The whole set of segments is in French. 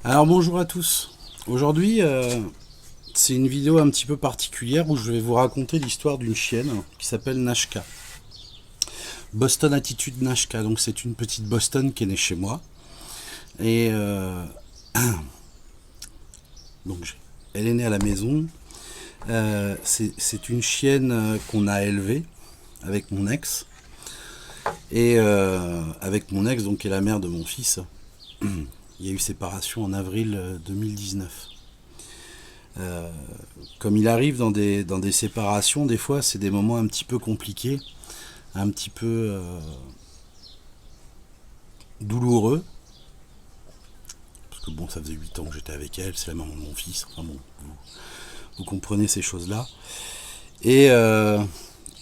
Alors bonjour à tous. Aujourd'hui, c'est une vidéo un petit peu particulière où je vais vous raconter l'histoire d'une chienne qui s'appelle Nashka. Boston Attitude Nashka, donc c'est une petite Boston qui est née chez moi. Et donc elle est née à la maison. C'est une chienne qu'on a élevée avec mon ex. Et avec mon ex, donc qui est la mère de mon fils. Il y a eu séparation en avril 2019. Comme il arrive dans des séparations, des fois c'est des moments un petit peu compliqués, un petit peu douloureux. Parce que bon, ça faisait 8 ans que j'étais avec elle, c'est la maman de mon fils. Enfin bon, vous comprenez ces choses-là. Et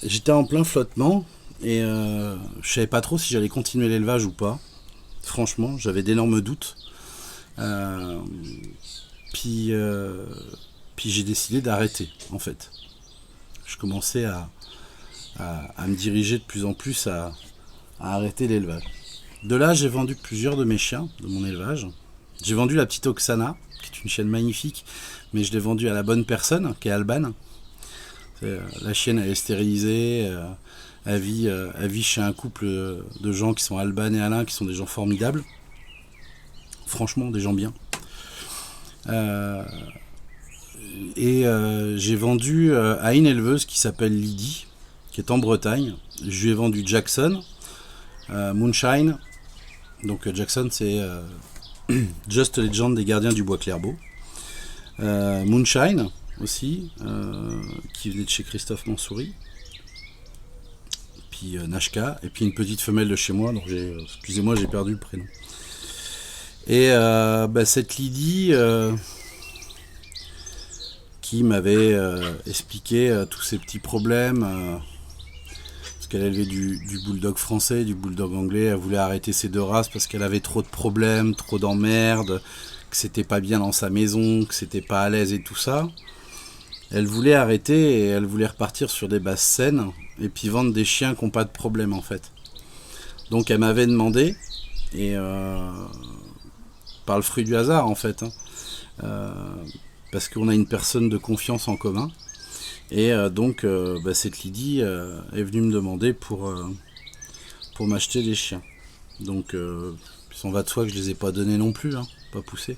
j'étais en plein flottement et je savais pas trop si j'allais continuer l'élevage ou pas. Franchement, j'avais d'énormes doutes. Puis j'ai décidé d'arrêter, en fait. Je commençais à me diriger de plus en plus à arrêter l'élevage. De là, j'ai vendu plusieurs de mes chiens, de mon élevage. J'ai vendu la petite Oksana, qui est une chienne magnifique, mais je l'ai vendue à la bonne personne, qui est Alban. La chienne, elle est stérilisée. Elle vit chez un couple de gens qui sont Alban et Alain, qui sont des gens formidables. Franchement, des gens bien. J'ai vendu à une éleveuse qui s'appelle Lydie, qui est en Bretagne. Je lui ai vendu Jackson, Moonshine. Donc Jackson, c'est Just Legend des Gardiens du Bois Clairbeau. Moonshine aussi, qui venait de chez Christophe Mansouri. Puis Nashka, et puis une petite femelle de chez moi. Donc excusez-moi, j'ai perdu le prénom. Et cette Lydie qui m'avait expliqué tous ces petits problèmes, parce qu'elle élevait du bulldog français, du bulldog anglais, elle voulait arrêter ces deux races parce qu'elle avait trop de problèmes, trop d'emmerdes, que c'était pas bien dans sa maison, que c'était pas à l'aise et tout ça. Elle voulait arrêter et elle voulait repartir sur des bases saines et puis vendre des chiens qui n'ont pas de problème en fait. Donc elle m'avait demandé, et par le fruit du hasard en fait, parce qu'on a une personne de confiance en commun, et donc cette Lydie est venue me demander pour m'acheter des chiens. Donc ça va de soi que je les ai pas donnés non plus, pas poussés.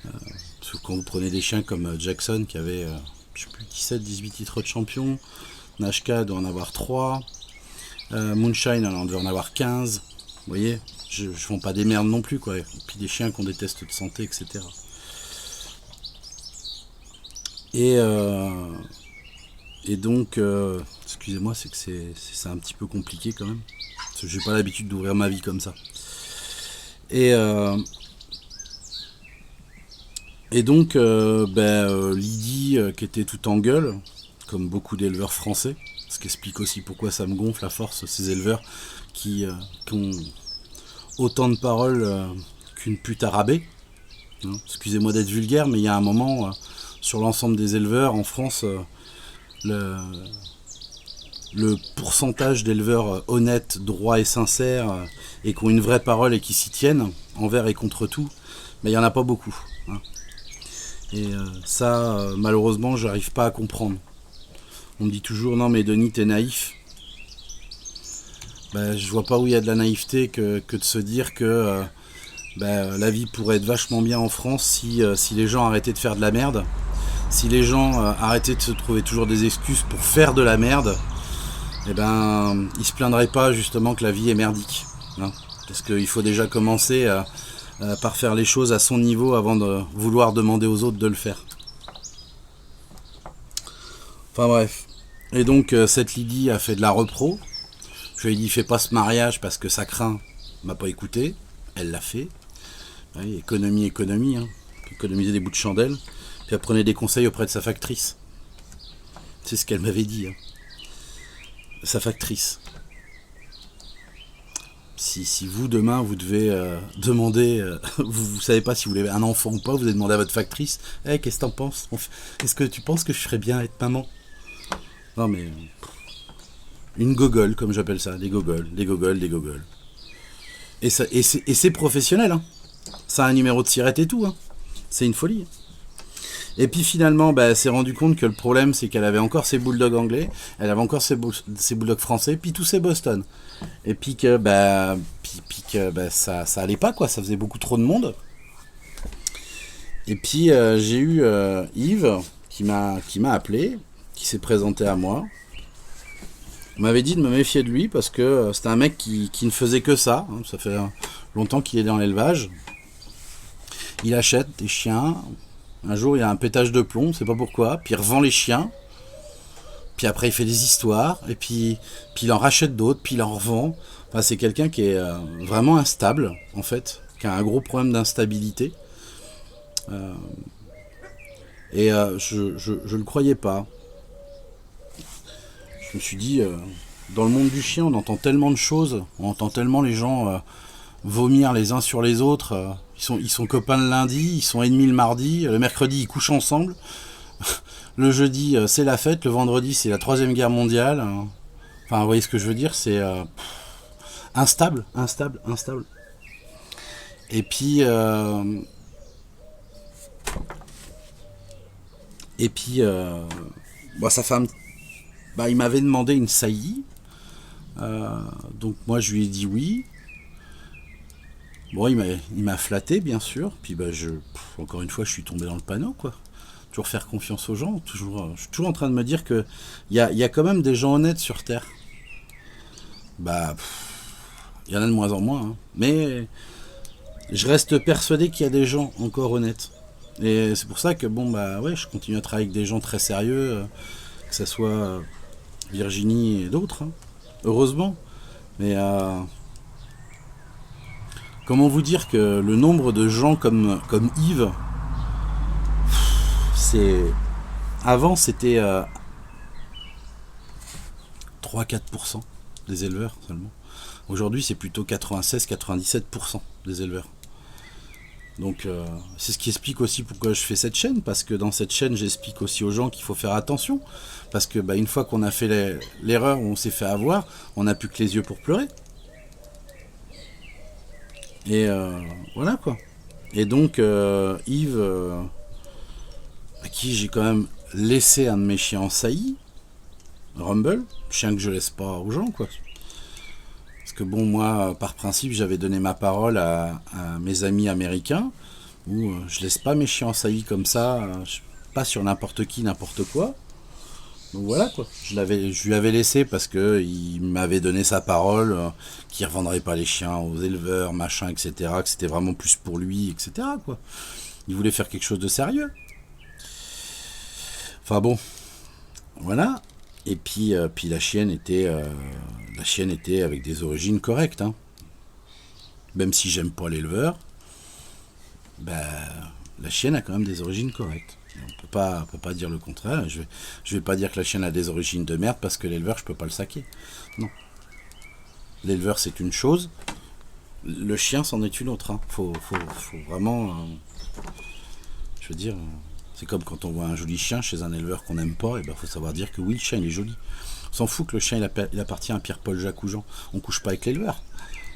Parce que quand vous prenez des chiens comme Jackson qui avait je sais plus 17-18 titres de champion, Nashka doit en avoir 3, Moonshine elle en devait en avoir 15, vous voyez, je ne vends pas des merdes non plus quoi. Et puis des chiens qui ont des tests de santé, etc. Et donc excusez-moi, c'est que c'est un petit peu compliqué quand même, parce que j'ai pas l'habitude d'ouvrir ma vie comme ça. Et donc Lydie qui était tout en gueule, comme beaucoup d'éleveurs français, ce qui explique aussi pourquoi ça me gonfle à force, ces éleveurs qui ont autant de paroles qu'une pute à rabais. Excusez-moi d'être vulgaire, mais il y a un moment, sur l'ensemble des éleveurs en France, le pourcentage d'éleveurs honnêtes, droits et sincères, et qui ont une vraie parole et qui s'y tiennent, envers et contre tout, mais il n'y en a pas beaucoup. Et ça, malheureusement, j'arrive pas à comprendre. On me dit toujours, non mais Denis, t'es naïf. Je vois pas où il y a de la naïveté que de se dire que la vie pourrait être vachement bien en France si les gens arrêtaient de faire de la merde. Si les gens arrêtaient de se trouver toujours des excuses pour faire de la merde, ils se plaindraient pas justement que la vie est merdique. Parce qu'il faut déjà commencer par faire les choses à son niveau avant de vouloir demander aux autres de le faire. Enfin bref. Et donc cette Lydie a fait de la repro. Je lui ai dit fais pas ce mariage parce que ça craint. Elle m'a pas écouté. Elle l'a fait. Oui, économiser des bouts de chandelle. Puis elle prenait des conseils auprès de sa factrice. C'est ce qu'elle m'avait dit. Sa factrice. Si vous, demain, vous devez demander, vous savez pas si vous voulez un enfant ou pas, vous allez demander à votre factrice, hey, qu'est-ce que t'en penses? Est-ce que tu penses que je ferais bien être maman? Non mais... une gogole, comme j'appelle ça, des gogoles. Et c'est professionnel, Ça a un numéro de sirette et tout. Hein. C'est une folie. Et puis finalement, elle s'est rendu compte que le problème, c'est qu'elle avait encore ses bulldogs anglais, elle avait encore ses bulldogs français, puis tous ses Boston. Et puis que, ça allait pas, quoi. Ça faisait beaucoup trop de monde. Et puis j'ai eu Yves qui m'a appelé, qui s'est présenté à moi. On m'avait dit de me méfier de lui parce que c'était un mec qui ne faisait que ça. Hein. Ça fait longtemps qu'il est dans l'élevage. Il achète des chiens. Un jour, il y a un pétage de plomb, on ne sait pas pourquoi. Puis il revend les chiens. Puis après, il fait des histoires. Et puis il en rachète d'autres. Puis il en revend. Enfin, c'est quelqu'un qui est vraiment instable, en fait. Qui a un gros problème d'instabilité. Je ne croyais pas. Je me suis dit, dans le monde du chien, on entend tellement de choses. On entend tellement les gens vomir les uns sur les autres. Ils sont copains le lundi, ils sont ennemis le mardi. Le mercredi, ils couchent ensemble. Le jeudi, c'est la fête. Le vendredi, c'est la 3e guerre mondiale. Enfin, vous voyez ce que je veux dire, c'est instable. Et puis, ça fait il m'avait demandé une saillie. Donc moi, je lui ai dit oui. Bon, il m'a flatté, bien sûr. Puis encore une fois, je suis tombé dans le panneau, quoi. Toujours faire confiance aux gens. Je suis toujours en train de me dire que il y a quand même des gens honnêtes sur Terre. Il y en a de moins en moins. Hein. Mais je reste persuadé qu'il y a des gens encore honnêtes. Et c'est pour ça que je continue à travailler avec des gens très sérieux, que ce soit Virginie et d'autres. Hein. Heureusement. Mais comment vous dire que le nombre de gens comme Yves, avant c'était 3-4% des éleveurs seulement. Aujourd'hui c'est plutôt 96-97% des éleveurs. Donc c'est ce qui explique aussi pourquoi je fais cette chaîne, parce que dans cette chaîne j'explique aussi aux gens qu'il faut faire attention, parce que une fois qu'on a fait l'erreur où on s'est fait avoir, on n'a plus que les yeux pour pleurer. Et voilà quoi. Et donc Yves, à qui j'ai quand même laissé un de mes chiens en saillie, Rumble, chien que je laisse pas aux gens, quoi. Parce que moi, par principe, j'avais donné ma parole à mes amis américains, où je laisse pas mes chiens en saillie comme ça, pas sur n'importe qui, n'importe quoi. Donc voilà quoi, je lui avais laissé parce que il m'avait donné sa parole, qu'il ne revendrait pas les chiens aux éleveurs, machin, etc. Que c'était vraiment plus pour lui, etc. quoi. Il voulait faire quelque chose de sérieux. Enfin bon, voilà. Et puis la chienne était avec des origines correctes. Hein. Même si j'aime pas l'éleveur, la chienne a quand même des origines correctes. On peut pas dire le contraire. Je vais pas dire que la chienne a des origines de merde parce que l'éleveur, je peux pas le saquer. Non. L'éleveur, c'est une chose. Le chien, c'en est une autre. Hein. Faut vraiment... je veux dire... c'est comme quand on voit un joli chien chez un éleveur qu'on n'aime pas. Il faut savoir dire que oui, le chien, il est joli. On s'en fout que le chien, il appartient à Pierre-Paul Jacques ou Jean. On couche pas avec l'éleveur.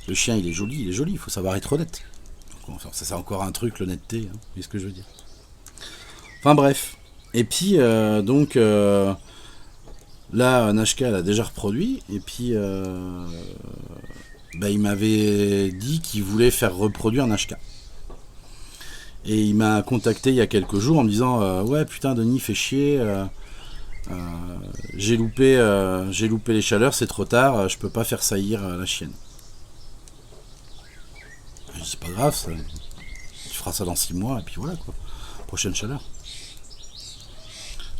Le chien, il est joli. Il faut savoir être honnête. Donc, ça, c'est encore un truc, l'honnêteté. Hein. Vous voyez ce que je veux dire. Enfin bref, et puis là Nashka elle a déjà reproduit, et puis il m'avait dit qu'il voulait faire reproduire Nashka. Et il m'a contacté il y a quelques jours en me disant ouais putain Denis fais chier, j'ai loupé les chaleurs, c'est trop tard, je peux pas faire saillir la chienne. Je dis c'est pas grave, tu feras ça dans 6 mois et puis voilà quoi, prochaine chaleur.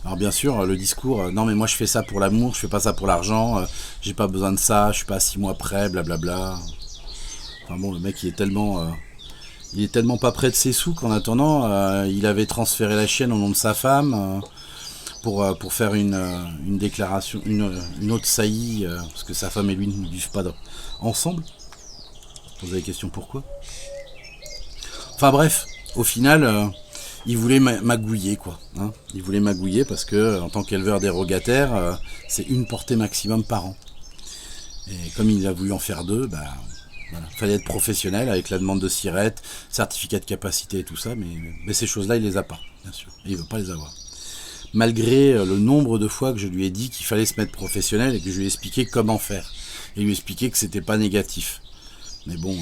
Alors bien sûr, le discours, non mais moi je fais ça pour l'amour, je fais pas ça pour l'argent, j'ai pas besoin de ça, je suis pas à 6 mois près, blablabla. Enfin bon, le mec il est tellement pas près de ses sous qu'en attendant, il avait transféré la chienne au nom de sa femme pour faire une déclaration, une autre saillie, parce que sa femme et lui ne vivent pas ensemble. Vous avez question pourquoi? Enfin bref, au final... il voulait magouiller quoi. Hein. Il voulait magouiller parce que en tant qu'éleveur dérogataire, c'est une portée maximum par an. Et comme il a voulu en faire 2, Voilà. Fallait être professionnel avec la demande de SIRET, certificat de capacité et tout ça, mais ces choses-là, il les a pas, bien sûr. Et il veut pas les avoir. Malgré le nombre de fois que je lui ai dit qu'il fallait se mettre professionnel et que je lui ai expliqué comment faire. Et lui expliquer que c'était pas négatif. Mais bon,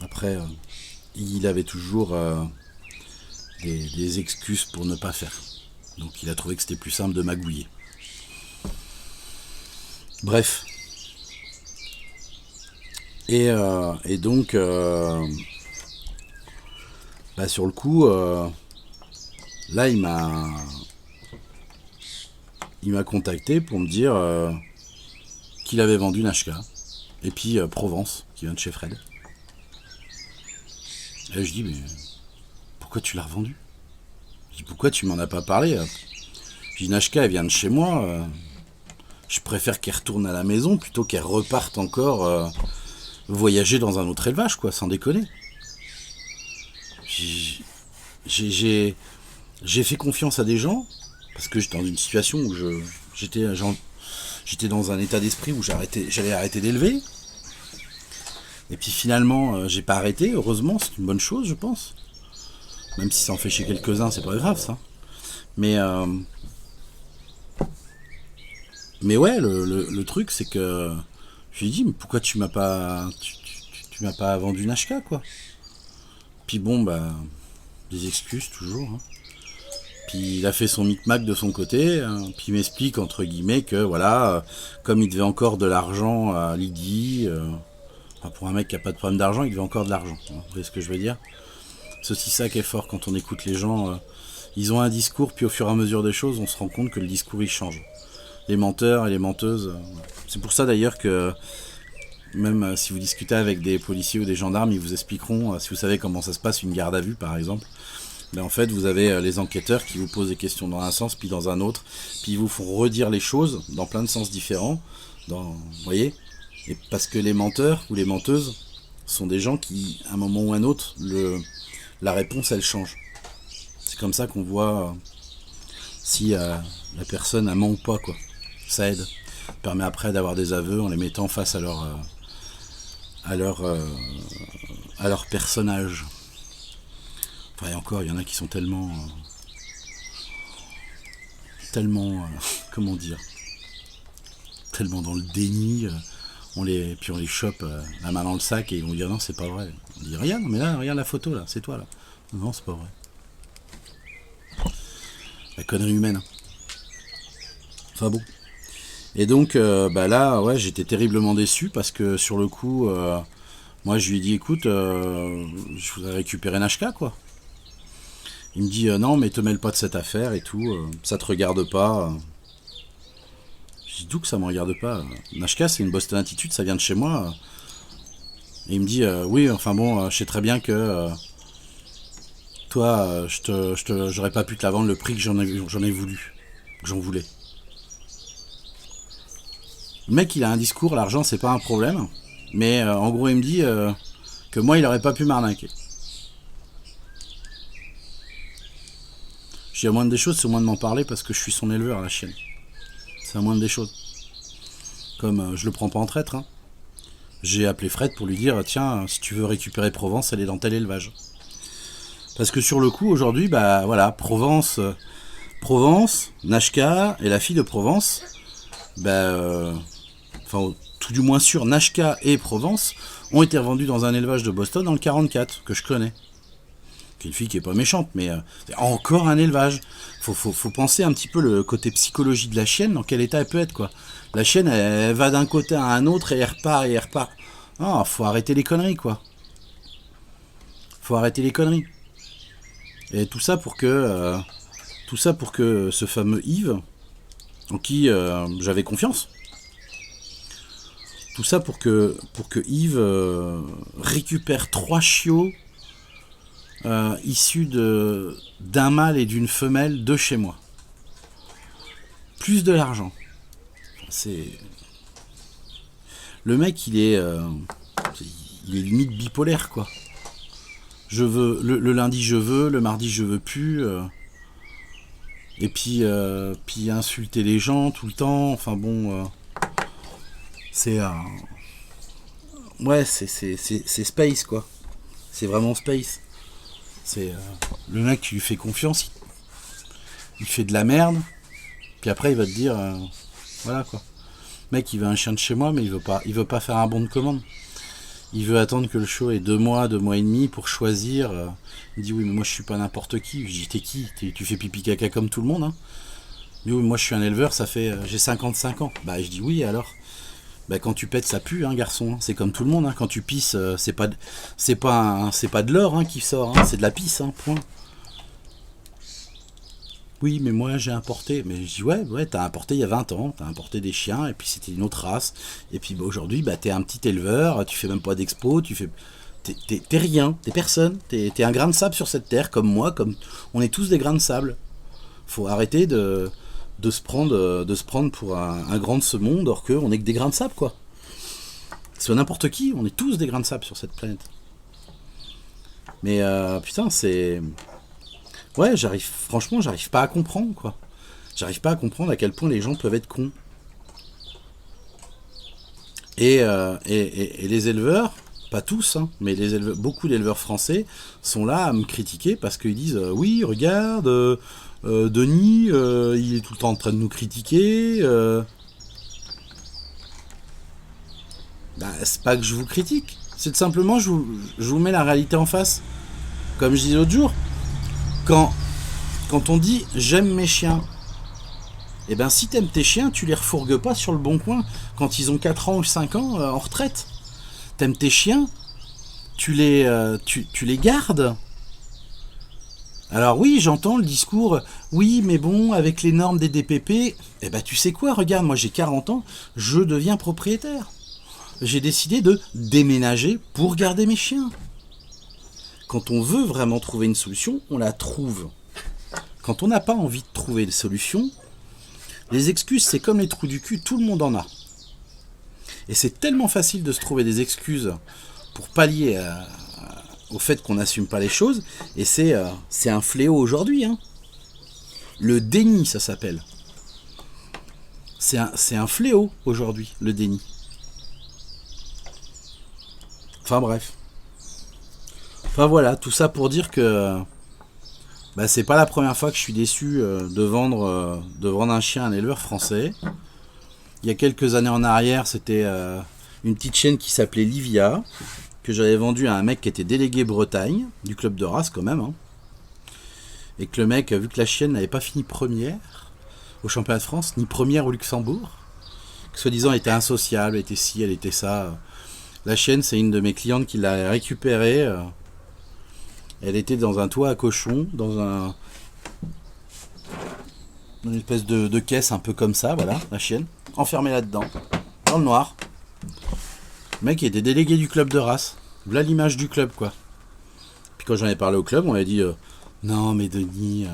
après, il avait toujours des excuses pour ne pas faire. Donc il a trouvé que c'était plus simple de magouiller. Bref. Et donc, sur le coup, là, il m'a contacté pour me dire qu'il avait vendu Nashka. Et puis Provence, qui vient de chez Fred. Et je dis, mais pourquoi tu l'as revendu? Je dis, pourquoi tu m'en as pas parlé? Je dis, Nashka, elle vient de chez moi. Je préfère qu'elle retourne à la maison plutôt qu'elle reparte encore voyager dans un autre élevage, quoi, sans déconner. J'ai fait confiance à des gens, parce que j'étais dans une situation où j'étais dans un état d'esprit où j'allais arrêter d'élever. Et puis finalement, j'ai pas arrêté, heureusement, c'est une bonne chose, je pense. Même si ça en fait chez quelques-uns, c'est pas grave, ça. Mais ouais, le truc, c'est que je lui ai dit, mais pourquoi tu m'as pas vendu Nashka, quoi. Puis bon, des excuses toujours. Hein. Puis il a fait son micmac de son côté, hein, puis il m'explique entre guillemets que voilà, comme il devait encore de l'argent à Lydie, pour un mec qui a pas de problème d'argent, il devait encore de l'argent. Hein, vous voyez ce que je veux dire? C'est aussi ça qui est fort quand on écoute les gens. Ils ont un discours, puis au fur et à mesure des choses, on se rend compte que le discours il change. Les menteurs et les menteuses. C'est pour ça d'ailleurs que même si vous discutez avec des policiers ou des gendarmes, ils vous expliqueront, si vous savez comment ça se passe, une garde à vue par exemple. Mais en fait, vous avez les enquêteurs qui vous posent des questions dans un sens, puis dans un autre, puis ils vous font redire les choses dans plein de sens différents. Vous voyez? Et parce que les menteurs ou les menteuses sont des gens qui, à un moment ou à un autre, la réponse, elle change. C'est comme ça qu'on voit si la personne a ment ou pas, quoi. Ça aide. Ça permet après d'avoir des aveux en les mettant face à leur personnage. Enfin, et encore, il y en a qui sont tellement comment dire, tellement dans le déni, puis on les chope la main dans le sac et ils vont dire non, c'est pas vrai. On dit regarde, mais là, regarde la photo là, c'est toi là. Non, c'est pas vrai. La connerie humaine. Enfin bon. Et donc là, ouais, j'étais terriblement déçu parce que sur le coup, moi je lui ai dit écoute, je voudrais récupérer Nashka, quoi. Il me dit non, mais te mêle pas de cette affaire et tout, ça te regarde pas. Je dis d'où que ça me regarde pas. Nashka, c'est une Boston Attitude, ça vient de chez moi. Et il me dit oui, enfin bon, je sais très bien que toi, j'aurais pas pu te la vendre le prix que j'en ai voulu, que j'en voulais. Le mec, il a un discours, l'argent, c'est pas un problème. Mais en gros, il me dit que moi, il aurait pas pu m'arnaquer. Je dis, à moindre des choses, c'est au moins de m'en parler parce que je suis son éleveur, la chienne. C'est la moindre des choses. Comme je le prends pas en traître. Hein. J'ai appelé Fred pour lui dire, tiens, si tu veux récupérer Provence, elle est dans tel élevage. Parce que sur le coup, aujourd'hui, voilà, Provence, Nashka et la fille de Provence, tout du moins sûr, Nashka et Provence ont été revendus dans un élevage de Boston dans le 44, que je connais. Qui est une fille qui est pas méchante, mais c'est encore un élevage. Faut penser un petit peu le côté psychologie de la chienne, dans quel état elle peut être, quoi. La chienne, elle va d'un côté à un autre et elle repart. Non, faut arrêter les conneries, quoi. Faut arrêter les conneries. Et tout ça pour que ce fameux Yves, en qui j'avais confiance, tout ça pour que Yves récupère 3 chiots issus d'un mâle et d'une femelle de chez moi. Plus de l'argent. Le mec, il est limite bipolaire, quoi. Je veux le lundi, je veux, le mardi, je veux plus. Et puis insulter les gens tout le temps. Enfin bon, c'est Ouais, c'est space, quoi. C'est vraiment space. C'est le mec, tu lui fais confiance, il fait de la merde, puis après il va te dire, voilà quoi. Le mec, il veut un chien de chez moi, mais il veut pas faire un bon de commande. Il veut attendre que le show ait 2 mois et demi pour choisir. Il dit oui, mais moi je suis pas n'importe qui. Je dis t'es qui? Tu fais pipi caca comme tout le monde, hein? Il dit oui, moi je suis un éleveur, ça fait j'ai 55 ans. Bah je dis oui alors. Bah quand tu pètes ça pue, hein, garçon. Hein. C'est comme tout le monde. Hein. Quand tu pisses, c'est pas de l'or, hein, qui sort. Hein. C'est de la pisse, hein, point. Oui, mais moi j'ai importé. Mais je dis ouais, t'as importé il y a 20 ans. T'as importé des chiens et puis c'était une autre race. Et puis bah, aujourd'hui, bah t'es un petit éleveur. Tu fais même pas d'expo. Tu fais t'es rien. T'es personne. T'es un grain de sable sur cette terre comme moi. Comme on est tous des grains de sable. Faut arrêter de se prendre pour un grand de ce monde, or que on est que des grains de sable, quoi. C'est n'importe qui, on est tous des grains de sable sur cette planète. Mais putain, c'est... Ouais, franchement, j'arrive pas à comprendre, quoi. J'arrive pas à comprendre à quel point les gens peuvent être cons. Et les éleveurs, pas tous, hein, mais beaucoup d'éleveurs français sont là à me critiquer parce qu'ils disent oui, regarde, Denis, il est tout le temps en train de nous critiquer. Bah, c'est pas que je vous critique, c'est tout simplement je vous mets la réalité en face. Comme je disais l'autre jour, quand, quand on dit j'aime mes chiens, et ben si t'aimes tes chiens, tu les refourgues pas sur le bon coin quand ils ont 4 ans ou 5 ans en retraite. T'aimes tes chiens, tu les gardes. Alors oui, j'entends le discours, oui, mais bon, avec les normes des DPP, eh ben tu sais quoi, regarde, moi j'ai 40 ans, je deviens propriétaire. J'ai décidé de déménager pour garder mes chiens. Quand on veut vraiment trouver une solution, on la trouve. Quand on n'a pas envie de trouver des solutions, les excuses, c'est comme les trous du cul, tout le monde en a. Et c'est tellement facile de se trouver des excuses pour pallier au fait qu'on n'assume pas les choses, et c'est un fléau aujourd'hui. Hein. Le déni, ça s'appelle. C'est un fléau aujourd'hui, le déni. Enfin bref. Enfin voilà, tout ça pour dire que bah, c'est pas la première fois que je suis déçu de vendre un chien à un éleveur français. Il y a quelques années en arrière, c'était une petite chienne qui s'appelait Livia, que j'avais vendue à un mec qui était délégué Bretagne, du club de race quand même. Hein. Et que le mec, vu que la chienne n'avait pas fini première au championnat de France, ni première au Luxembourg, que soi-disant elle était insociable, elle était ci, elle était ça. La chienne, c'est une de mes clientes qui l'a récupérée. Elle était dans un toit à cochon, dans une espèce de caisse un peu comme ça, voilà, la chienne, enfermée là-dedans, dans le noir. Le mec était délégué du club de race. Voilà l'image du club, quoi. Puis quand j'en ai parlé au club, on m'a dit non, mais Denis,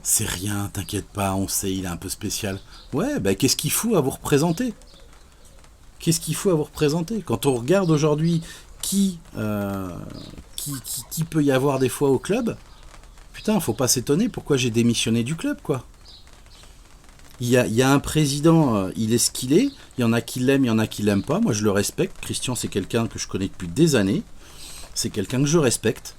c'est rien, t'inquiète pas, on sait, il est un peu spécial. Ouais, bah qu'est-ce qu'il faut à vous représenter? Qu'est-ce qu'il faut à vous représenter? Quand on regarde aujourd'hui qui peut y avoir des fois au club, putain, faut pas s'étonner pourquoi j'ai démissionné du club, quoi. Il y a un président, il est ce qu'il est. Il y en a qui l'aiment, il y en a qui l'aiment pas. Moi, je le respecte. Christian, c'est quelqu'un que je connais depuis des années. C'est quelqu'un que je respecte.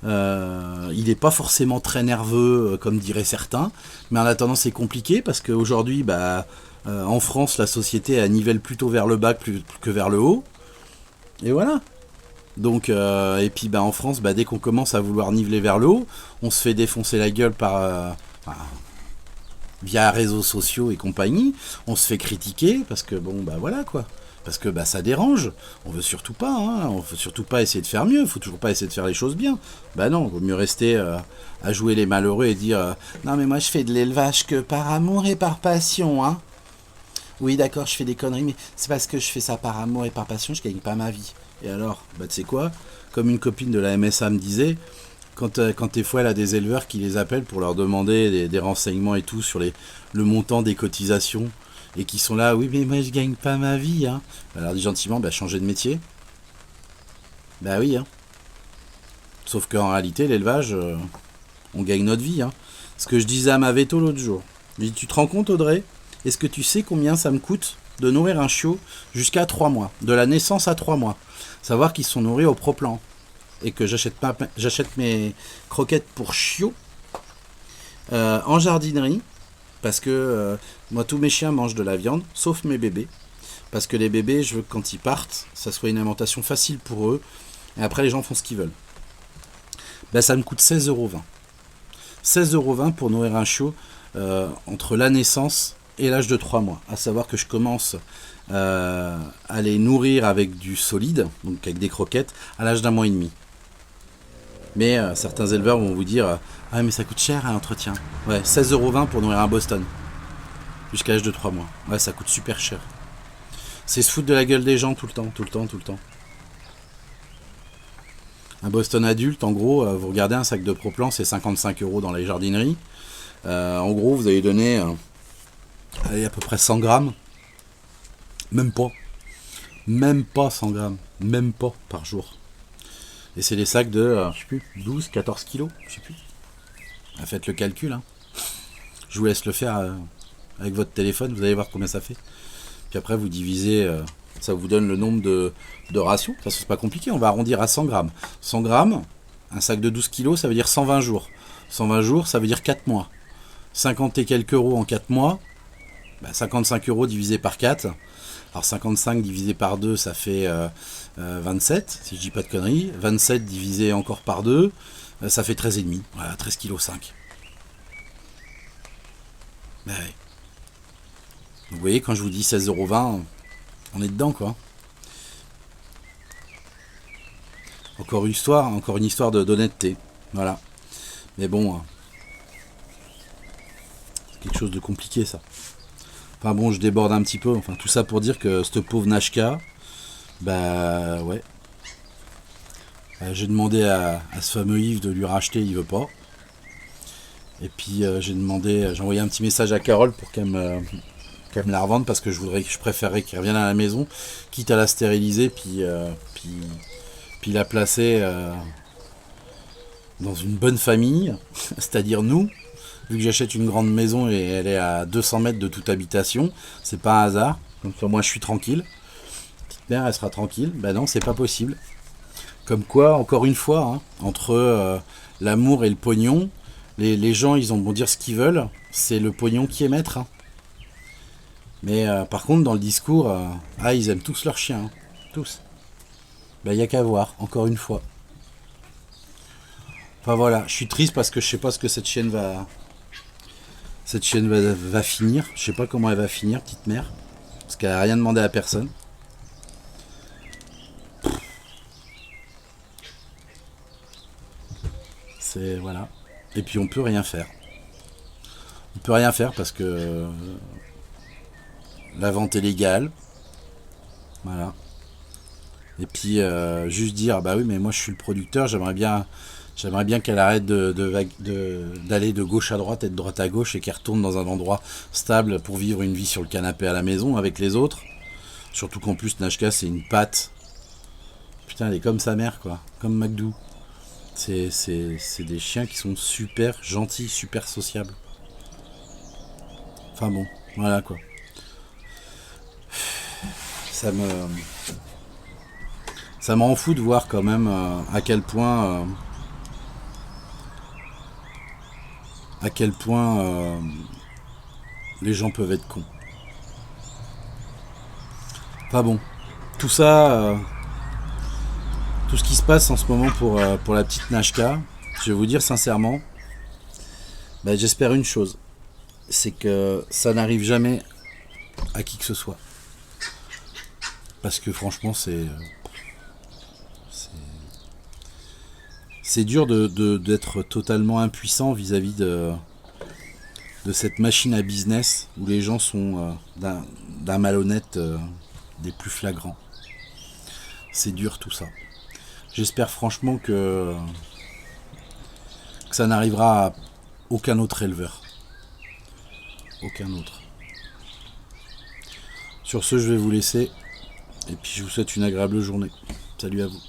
Il n'est pas forcément très nerveux, comme diraient certains. Mais en attendant, c'est compliqué parce qu'aujourd'hui, en France, la société elle nivelle plutôt vers le bas plus que vers le haut. Et voilà. Donc, et puis en France, dès qu'on commence à vouloir niveler vers le haut, on se fait défoncer la gueule via réseaux sociaux et compagnie, on se fait critiquer parce que voilà quoi. Parce que ça dérange. On veut surtout pas, hein. On veut surtout pas essayer de faire mieux. Faut toujours pas essayer de faire les choses bien. Non, vaut mieux rester à jouer les malheureux et dire non mais moi je fais de l'élevage que par amour et par passion, hein. Oui d'accord, je fais des conneries, mais c'est parce que je fais ça par amour et par passion, je gagne pas ma vie. Et alors, tu sais quoi? Comme une copine de la MSA me disait, quand des fois elle a des éleveurs qui les appellent pour leur demander des renseignements et tout sur le montant des cotisations, et qui sont là, oui mais moi je gagne pas ma vie, hein. Alors dit gentiment, changez de métier. Oui, hein. Sauf qu'en réalité, l'élevage, on gagne notre vie, hein. Ce que je disais à ma veto l'autre jour. Je dis, tu te rends compte Audrey? Est-ce que tu sais combien ça me coûte de nourrir un chiot jusqu'à 3 mois, de la naissance à 3 mois. Savoir qu'ils sont nourris au Pro-Plan et que j'achète mes croquettes pour chiots en jardinerie parce que moi tous mes chiens mangent de la viande sauf mes bébés parce que les bébés je veux que quand ils partent ça soit une alimentation facile pour eux et après les gens font ce qu'ils veulent. Ben, ça me coûte 16,20 €. 16,20 € pour nourrir un chiot entre la naissance et l'âge de 3 mois. À savoir que je commence à les nourrir avec du solide, donc avec des croquettes, à l'âge d'1 mois et demi. Mais certains éleveurs vont vous dire ah mais ça coûte cher à l'entretien. Ouais, 16,20 € pour nourrir un Boston. Jusqu'à l'âge de 3 mois. Ouais, ça coûte super cher. C'est se foutre de la gueule des gens tout le temps. Un Boston adulte, en gros, vous regardez un sac de Pro-Plan, c'est 55 € dans les jardineries. En gros, vous allez donner à peu près 100 grammes. Même pas 100 grammes. Même pas par jour. Et c'est des sacs de, je sais plus, 12, 14 kilos, je sais plus. Faites le calcul. Hein. Je vous laisse le faire avec votre téléphone, vous allez voir combien ça fait. Puis après, vous divisez, ça vous donne le nombre de rations. De toute façon, c'est pas compliqué, on va arrondir à 100 grammes. 100 grammes, un sac de 12 kilos, ça veut dire 120 jours. 120 jours, ça veut dire 4 mois. 50 et quelques euros en 4 mois, 55 € divisé par 4. Alors 55 divisé par 2, ça fait 27, si je dis pas de conneries. 27 divisé encore par 2, ça fait 13,5. Voilà, 13,5 kg. Ouais. Vous voyez, quand je vous dis 16,20 €, on est dedans, quoi. Encore une histoire d'honnêteté. Voilà. Mais bon, c'est quelque chose de compliqué, ça. Enfin bon, je déborde un petit peu. Enfin, tout ça pour dire que ce pauvre Nashka, bah ouais. J'ai demandé à ce fameux Yves de lui racheter, il veut pas. Et puis j'ai envoyé un petit message à Carole pour qu'elle me la revende parce que je préférerais qu'elle revienne à la maison, quitte à la stériliser, puis la placer dans une bonne famille, c'est-à-dire nous. Vu que j'achète une grande maison et elle est à 200 mètres de toute habitation, c'est pas un hasard. Donc moi je suis tranquille. Petite mère elle sera tranquille. Ben non, c'est pas possible. Comme quoi, encore une fois, hein, entre l'amour et le pognon, les gens ils ont beau dire ce qu'ils veulent, c'est le pognon qui est maître. Hein. Mais par contre dans le discours, ils aiment tous leurs chiens. Hein. Tous. Ben y a qu'à voir, encore une fois. Enfin voilà, je suis triste parce que je sais pas ce que cette chienne va finir. Je sais pas comment elle va finir, petite mère. Parce qu'elle a rien demandé à personne. C'est voilà. Et puis on peut rien faire. On peut rien faire parce que la vente est légale. Voilà. Et puis juste dire bah oui mais moi je suis le producteur, j'aimerais bien qu'elle arrête d'aller de gauche à droite et de droite à gauche et qu'elle retourne dans un endroit stable pour vivre une vie sur le canapé à la maison avec les autres. Surtout qu'en plus Nashka c'est une patte. Putain elle est comme sa mère quoi, comme McDo. C'est des chiens qui sont super gentils, super sociables. Enfin bon, voilà quoi. Ça me rend fou de voir quand même à quel point les gens peuvent être cons. Enfin bon, tout ça, tout ce qui se passe en ce moment pour la petite Nashka, je vais vous dire sincèrement, j'espère une chose, c'est que ça n'arrive jamais à qui que ce soit. Parce que franchement, c'est dur d'être totalement impuissant vis-à-vis de cette machine à business où les gens sont d'un malhonnête des plus flagrants. C'est dur tout ça. J'espère franchement que ça n'arrivera à aucun autre éleveur. Aucun autre. Sur ce, je vais vous laisser. Et puis je vous souhaite une agréable journée. Salut à vous.